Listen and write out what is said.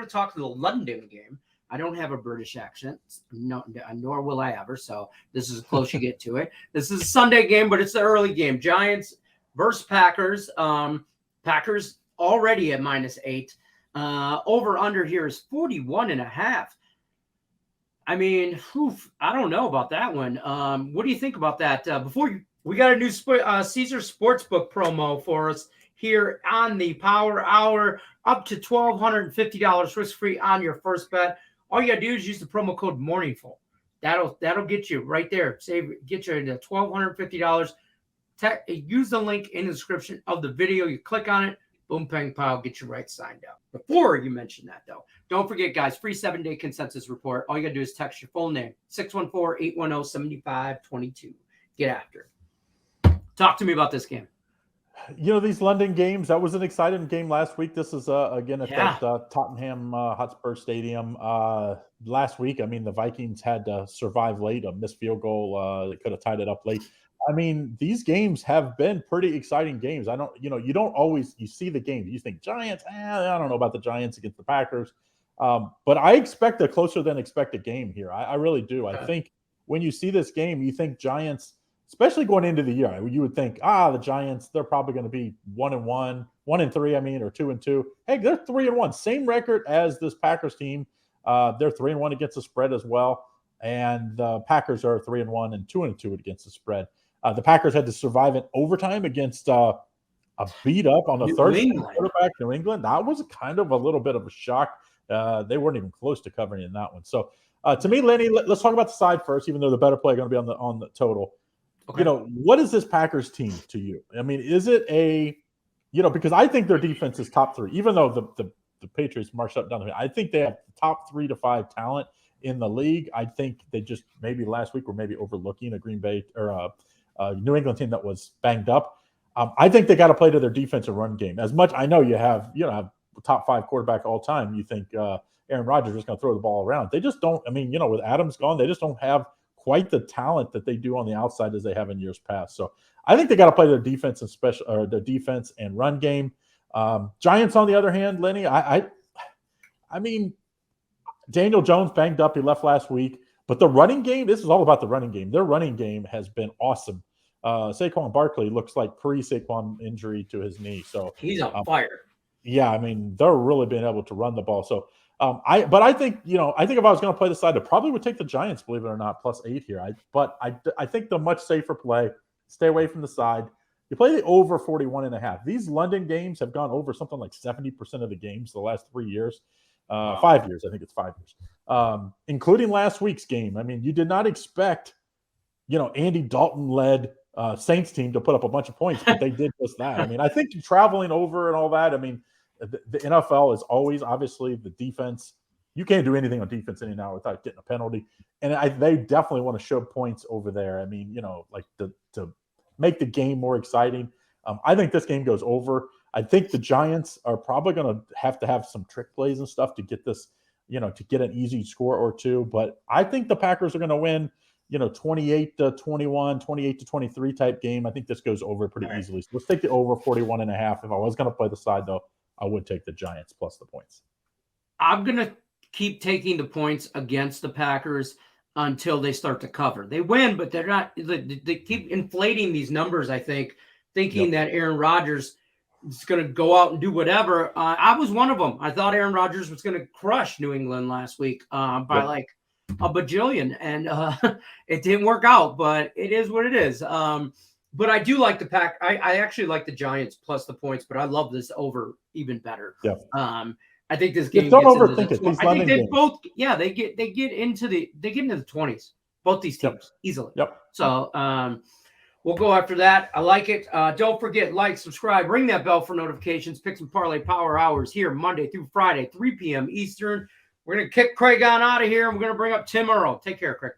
going to talk to the London game. I don't have a British accent, no, nor will I ever. So this is as close you get to it. This is a Sunday game, but it's the early game. Giants versus Packers. Packers already at -8. Over under here is 41.5. I mean, I don't know about that one. What do you think about that? We got a new Caesar Sportsbook promo for us here on the Power Hour, up to $1,250 risk-free on your first bet. All you got to do is use the promo code MORNINGFUL. That'll get you right there. Get you into $1,250. Use the link in the description of the video. You click on it, boom, bang, pow, get you right signed up. Before you mention that, though, don't forget, guys, free 7-day consensus report. All you got to do is text your full name, 614-810-7522. Get after it. Talk to me about this game. These London games, that was an exciting game last week. This is, again, at that Tottenham Hotspur Stadium. Last week, I mean, the Vikings had to survive late, a missed field goal. They could have tied it up late. I mean, these games have been pretty exciting games. You don't always, you see the games. You think Giants, I don't know about the Giants against the Packers. But I expect a closer than expected game here. I really do. I think when you see this game, you think Giants, especially going into the year, you would think, the Giants, they're probably going to be 1-1, 1-3, or 2-2. Hey, they're 3-1, same record as this Packers team. They're 3-1 against the spread as well, and the Packers are 3-1 and 2-2 against the spread. The Packers had to survive in overtime against a beat up on the third quarterback, New England. That was kind of a little bit of a shock. They weren't even close to covering in that one. So, to me, Lenny, let's talk about the side first, even though the better play are going to be on the total. Okay. What is this Packers team to you? I mean, is it because I think their defense is top 3, even though the Patriots marched up down the field. I think they have top 3 to 5 talent in the league. I think they just maybe last week were maybe overlooking a Green Bay or a New England team that was banged up. I think they got to play to their defensive run game. As much I know you have top 5 quarterback all time. You think Aaron Rodgers is going to throw the ball around. They just don't. I mean, with Adams gone, they just don't have quite the talent that they do on the outside as they have in years past. So I think they got to play their defense and their defense and run game. Giants, on the other hand, Lenny, I mean, Daniel Jones banged up. He left last week. But the running game, this is all about the running game. Their running game has been awesome. Saquon Barkley looks like pre-Saquon injury to his knee. So he's on fire. Yeah, I mean, they're really being able to run the ball. So I think if I was going to play the side, I probably would take the Giants, believe it or not, +8 here. I think the much safer play, stay away from the side. You play the over 41.5. These London games have gone over something like 70% of the games the last 3 years. 5 years. I think it's 5 years, including last week's game. I mean, you did not expect, Andy Dalton-led Saints team to put up a bunch of points, but they did just that. I mean, I think traveling over and all that, I mean, the NFL is always, obviously, the defense. You can't do anything on defense any now without getting a penalty. And they definitely want to show points over there. I mean, like to make the game more exciting. I think this game goes over. I think the Giants are probably going to have some trick plays and stuff to get this, to get an easy score or two. But I think the Packers are going to win, 28-21, 28-23 type game. I think this goes over pretty easily. So let's take the over 41.5. If I was going to play the side, though, I would take the Giants plus the points. I'm going to keep taking the points against the Packers until they start to cover. They win, but they're not. They keep inflating these numbers, I think, thinking that Aaron Rodgers is going to go out and do whatever. I was one of them. I thought Aaron Rodgers was going to crush New England last week by like a bajillion, and it didn't work out, but it is what it is. But I do like the Pack. I actually like the Giants plus the points, but I love this over even better. Yeah. I think this game. Don't overthink it. I think they both. Yeah, they get into the 20s. Both these teams easily. Yep. So we'll go after that. I like it. Don't forget, like, subscribe, ring that bell for notifications. Picks and Parlay Power Hours here Monday through Friday, 3 p.m. Eastern. We're gonna kick Craig on out of here, and we're gonna bring up Tim Earl. Take care, Craig.